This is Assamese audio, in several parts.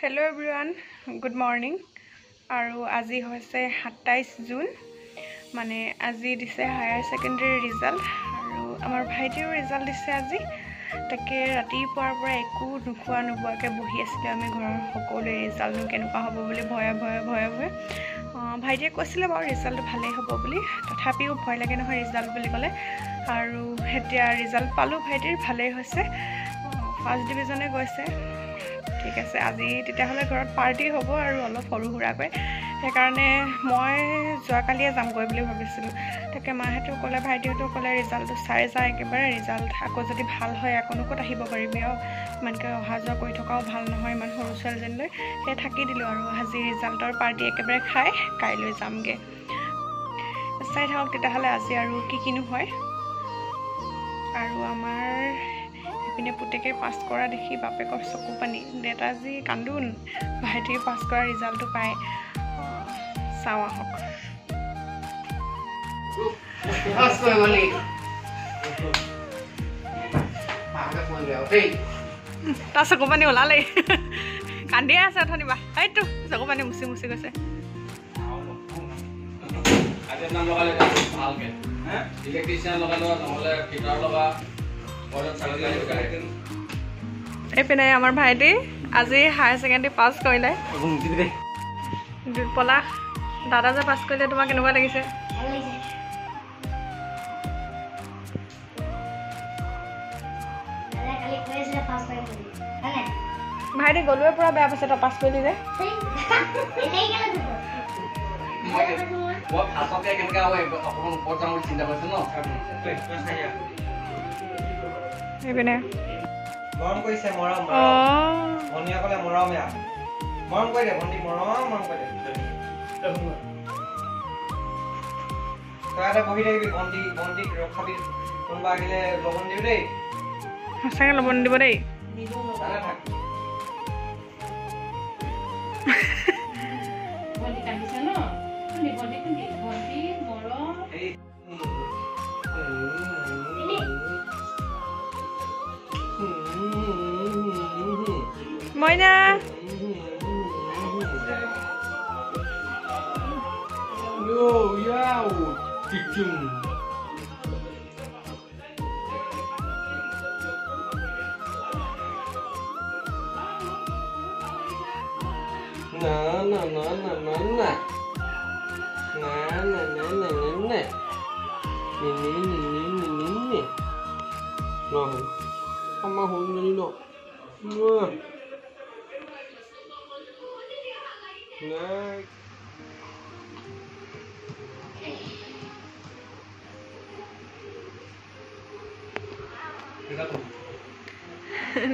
Hello everyone, good morning. Aru আজি হৈছে 27 জুন মানে আজি দিছে হায়াৰ সেকেন্ডাৰী ৰিজাল্ট আৰু আমাৰ ভাইটিৰ ৰিজাল্ট দিছে আজি তাকে ৰাতিপুৱাৰ পৰা একো দুখোৱা নোবোৱাকে বহি আছিল আমি ঘৰৰ সকলোৱে ৰিজাল্টটো কেনেকুৱা হ'ব বুলি ভয় ভাইটিয়ে কৈছিলে বাৰু ৰিজাল্ট ভালেই হ'ব বুলি তথাপিও ভয় লাগে নহয় ৰিজাল্ট বুলি ক'লে আৰু হেতিয়া ৰিজাল্ট পালো ভাইটিৰ ভালেই হৈছে ফাৰ্ষ্ট ডিভিজনে গৈছে ঠিক আছে আজি তেতিয়াহলে ঘৰত পাৰ্টি হ'ব আৰু অলপ সৰু হুৰাকৈ সেইকাৰণে মই যোৱাকালিয়ে যাম গৈ বুলি ভাবিছিলোঁ তাকে মাহেটো ক'লে ভাইটিহঁতো ক'লে ৰিজাল্টটো চাই যা একেবাৰে ৰিজাল্ট আকৌ যদি ভাল হয় আকনো ক'ত আহিব পাৰিবি আৰু ইমানকৈ অহা যোৱা কৰি থকাও ভাল নহয় ইমান সৰু ছোৱালীজনীলৈ সেই থাকি দিলোঁ আৰু আজি ৰিজাল্টৰ পাৰ্টি একেবাৰে খাই কাইলৈ যামগৈ চাই থাকক তেতিয়াহ'লে আজি আৰু কিনো হয় আৰু আমাৰ পিনে পুতেকে পাছ কৰা দেখি বাপেকৰ চকু পানী দেউতাজি কান্দোন ভাইটিৰ পাছ কৰা ৰিজাল্টটো পাই চাওঁ আহক তাৰ চকু পানী ওলালেই কান্দিয়ে আছে অথনিবা এইটো চকু পানী মুচি মুচি গৈছে এইপিনে আমাৰ ভাইটি আজি হায়াৰ সেকেন্ডাৰী পাছ কৰিলে পলাশ দাদা যে পাছ কৰিলে তোমাৰ কেনেকুৱা লাগিছে ভাইটি গলুৱে পুৰা বেয়া পাইছে তই পাছ কৰিলি যে এইপিনে মৰম কৰিছে মৰম ভনীয়া ক'লে মৰমীয়া মৰম কৰি দে ভণ্টি মৰম কৰি দে তই এটা বহি থাকিবি ভণ্টিক ৰখাবি কোনোবা আহিলে লবন দিবি দেই সঁচাকৈ লবন দিব দেই মইনা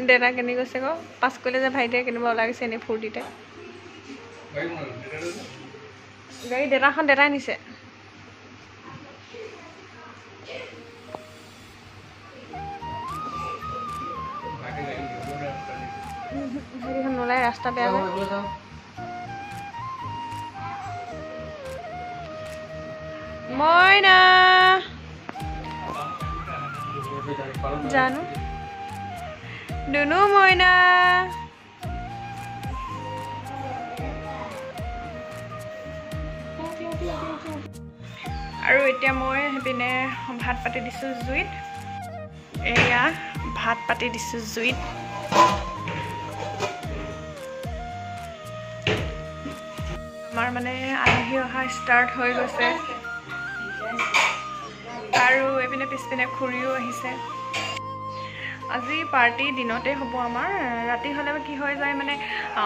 দেউতা কেনে গৈছে আকৌ পাছ কৰিলে যে ভাইটিয়ে কেনিবা ওলাই গৈছে এনেই ফূৰ্তিতে গাড়ী দেউতাখন দেউতাই নিছে গাড়ীখন নোলাই ৰাস্তা বেয়া মইনা জানো দুনু মইনা আৰু এতিয়া মই সেইপিনে ভাত পাতি দিছোঁ জুইত এয়া ভাত পাতি দিছোঁ জুইত আমাৰ মানে আলহী অহা ষ্টাৰ্ট হৈ গৈছে আৰু এইপিনে পিছপিনে খুৰীও আহিছে আজি পাৰ্টি দিনতে হ'ব আমাৰ ৰাতি হ'লে কি হৈ যায় মানে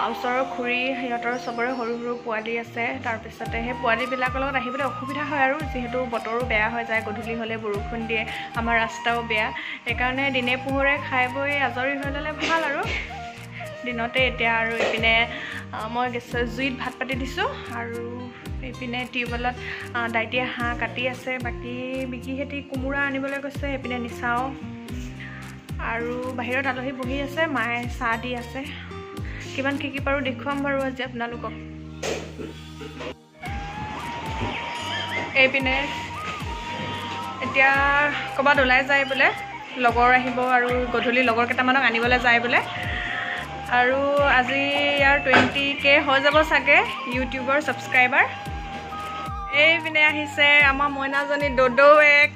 ওচৰৰ খুৰী সিহঁতৰ চবৰে সৰু সৰু পোৱালি আছে তাৰপিছতে সেই পোৱালিবিলাকৰ লগত আহিবলৈ অসুবিধা হয় আৰু যিহেতু বতৰো বেয়া হৈ যায় গধূলি হ'লে বৰষুণ দিয়ে আমাৰ ৰাস্তাও বেয়া সেইকাৰণে দিনে পোহৰে খাই বৈ আজৰি হৈ ল'লে ভাল আৰু দিনতে এতিয়া আৰু এইপিনে মই জুইত ভাত পাতি দিছোঁ আৰু এইপিনে টিউবৱেলত দাইটিয়ে হাঁহ কাটি আছে বাকী বিকিহেঁতি কোমোৰা আনিবলৈ গৈছে এইপিনে নিচাওঁ আৰু বাহিৰত আলহী বহি আছে মায়ে চাহ দি আছে কিমান কি পাৰোঁ দেখুৱাম বাৰু আজি আপোনালোকক এইপিনে এতিয়া ক'ৰবাত ওলাই যায় বোলে লগৰ আহিব আৰু গধূলি লগৰ কেইটামানক আনিবলৈ যায় বোলে আৰু আজি ইয়াৰ 20K হৈ যাব চাগে ইউটিউবৰ ছাবস্ক্ৰাইবাৰ। এইপিনে আহিছে আমাৰ মইনাজনী দদৌৱেক।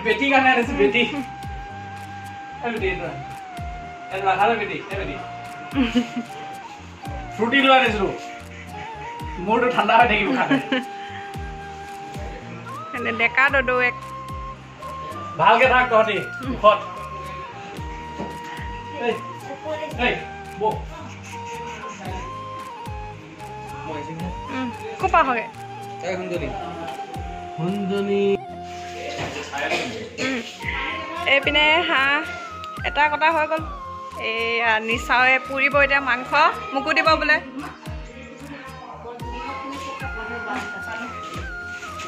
বেটি কাৰণে আনিছো বেটি। ফ্ৰুটি লৈ আনিছো মোৰটো ঠাণ্ডা হৈ থাকিব খালে। ডেকা দদৌৱেক ভালকে থাক তহঁতি মুখত। কোপা হগে এইপিনে হাঁহ এটা কটা হৈ গ'ল। এয়া নিচাৱে পুৰিব এতিয়া মাংস মোকো দিব বোলে।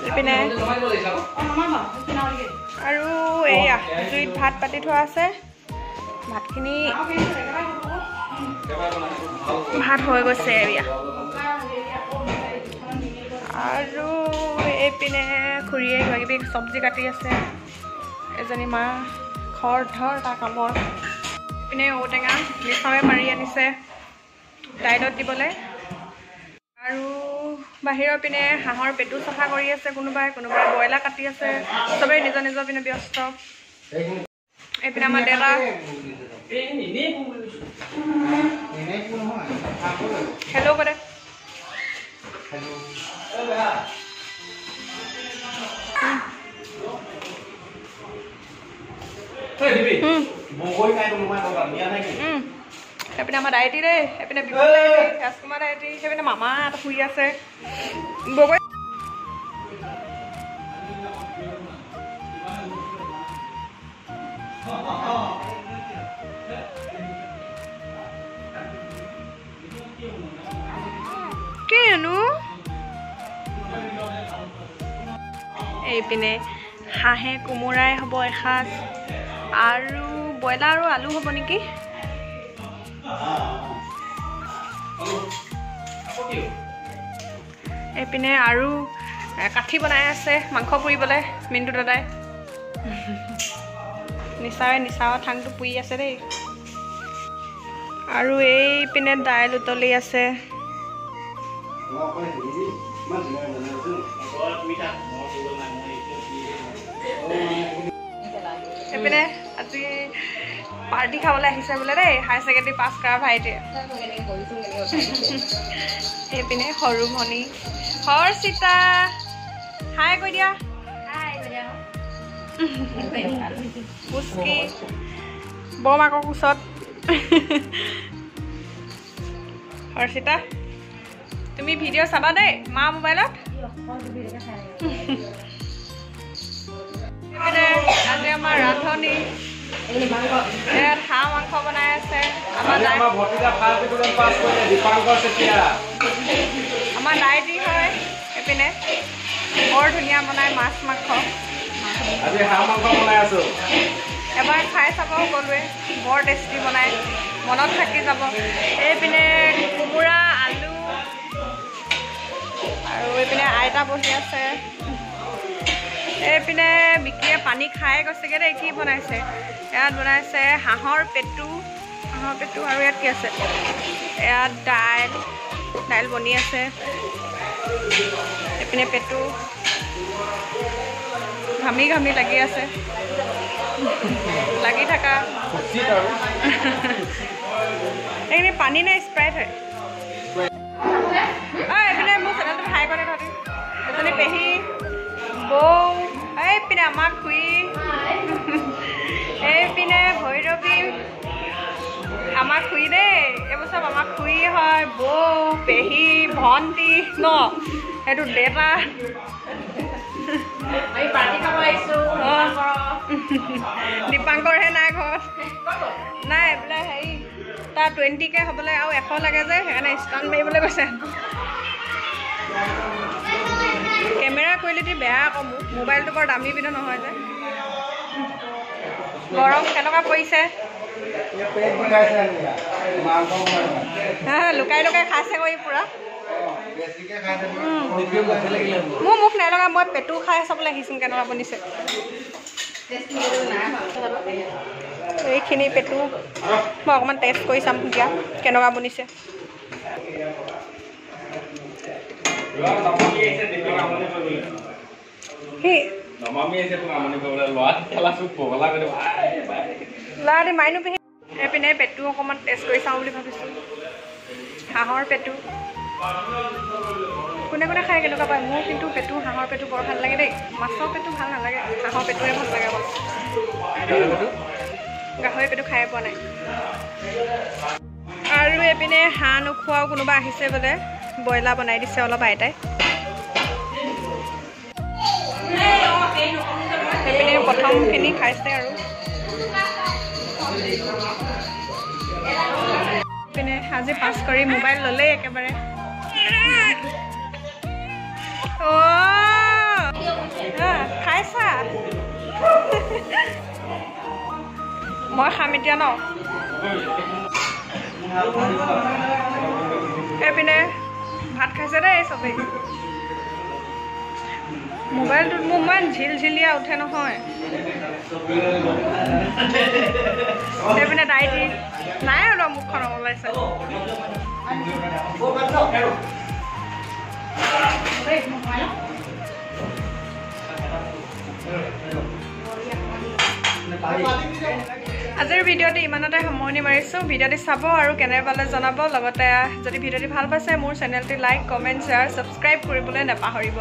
এইপিনে আৰু এয়া জুইত ভাত পাতি থোৱা আছে। ভাতখিনি ভাত হৈ গৈছে এয়া। আৰু এইপিনে খুৰীয়ে কিবা কিবি চব্জি কাটি আছে। এজনী মা খৰ ধৰ তাৰ কামৰ। এইপিনে ঔটেঙা নিচাৱে পাৰি আনিছে দাইলত দিবলৈ। আৰু বাহিৰৰ পিনে হাঁহৰ পেটু চাফা কৰি আছে কোনোবাই ব্ৰইলাৰ কাটি আছে। চবেই নিজৰ নিজৰ পিনে ব্যস্ত। এইপিনে আমাৰ দেউতা হেল্ল' কৰে। এইপিনে আমাৰ ডায়েটি দেই। এইপিনে বিপুল ডায়েটি, ৰাজকুমাৰ ডায়েটি। সেইপিনে মামা এটা শুই আছে। বগৈ কিনো এইপিনে হাঁহে কোমোৰাই হ'ব এসাঁজ আৰু ব্ৰইলাৰ আৰু আলু হ'ব নেকি। এইপিনে আৰু কাঠি বনাই আছে মাংস পুৰিবলৈ মিণ্টু দাদাই। নিচাৰ ঠাংটো পুৰি আছে দেই। আৰু এইপিনে দাইল উতলি আছে। এইপিনে আজি পাৰ্টি খাবলৈ আহিছে বোলে দেই হায়াৰ ছেকেণ্ডেৰী পাছ কৰা ভাইটিয়ে। এইপিনে সৰু ভনী হৰ্ষিতা হাই কৈ দিয়া। পুষ্কি বৰমাকৰ কোচত। হৰ্ষিতা তুমি ভিডিঅ' চাবা দেই মা মোবাইলত। আজি আমাৰ ৰান্ধনি ইয়াত হাঁহ মাংস বনাই আছে। আমাৰ ডায়েটি হয়। এইপিনে বৰ ধুনীয়া বনাই মাছ মাংস। এবাৰ খাই চাব সকলোৱে বৰ টেষ্টি বনাই মনত থাকি যাব। এইপিনে কোমোৰা আলু আৰু এইপিনে আইতা বহি আছে। এইপিনে বিকিয়ে পানী খাই গৈছেগৈ দেই। কি বনাইছে ইয়াত বনাইছে হাঁহৰ পেটু আৰু ইয়াত কি আছে ইয়াত দাইল বনি আছে। এইপিনে পেটু ঘামি লাগি আছে। লাগি থাকা এইখিনি পানী নে স্প্ৰাইট হয়। এইপিনে মোৰ চেনেলটো হাই কৰে তহঁতি। এজনী পেহী বৌ। এইপিনে আমাৰ খুৰী। এইপিনে ভৈৰৱী আমাৰ খুৰী দেই। এইবোৰ চব আমাৰ খুৰী হয়। বৌ পেহী ভণ্টি ন সেইটো দেউতা। দীপাংকৰহে নাই ঘৰত নাই। বোলে হেৰি তাৰ 20K হ'বলৈ আৰু 100 লাগে যে সেইকাৰণে ষ্টাণ্ট মাৰিবলৈ গৈছে। কেমেৰা কোৱালিটি বেয়া আকৌ মোৰ মোবাইলটো বৰ দামী বিধ নহয় যে। গৰম কেনেকুৱা পৰিছে। লুকাই খাইছে কৰি পুৰা। মোৰ মুখ নাই লগা। মই পেটু খাই চাবলৈ আহিছোঁ কেনেকুৱা বনিছে। এইখিনি পেটু মই অকণমান টেষ্ট কৰি চাম দিয়া কেনেকুৱা বনিছে ল'ৰাটি মাইনো পিহি এইপিনে পেটু অকণমান টেষ্ট কৰি চাওঁ বুলি ভাবিছোঁ হাঁহৰ পেটু কোনে কোনে খাই কেনেকুৱা পায় মোৰ কিন্তু পেটু হাঁহৰ পেটু বৰ ভাল লাগে দেই মাছৰ পেটু ভাল নালাগে হাঁহৰ পেটুৱে ভাল লাগে অকল গাহৰি পেটু খাই পোৱা নাই আৰু এইপিনে হাঁহ নোখোৱাও কোনোবা আহিছে বোলে ব্ৰইলাৰ বনাই দিছে অলপ আইতাই এইপিনে প্ৰথমখিনি খাইছে আৰু এইপিনে আজি পাছ কৰি মোবাইল ল'লেই একেবাৰে খাইছা মই খাম এতিয়া ন এইপিনে ভাত খাইছে দেই চবেই মোবাইলটোত মোৰ ইমান ঝিলঝিলিয়া উঠে নহয় এইপিনে ডাইটি নাই আৰু মুখখন ওলাইছে আজিৰ ভিডিঅ'টি ইমানতে সামৰণি মাৰিছোঁ ভিডিঅ'টি চাব আৰু কেনে পালে জনাব লগতে যদি ভিডিঅ'টি ভাল পাইছে মোৰ চেনেলটি লাইক কমেণ্ট শ্বেয়াৰ ছাবস্ক্ৰাইব কৰিবলৈ নাপাহৰিব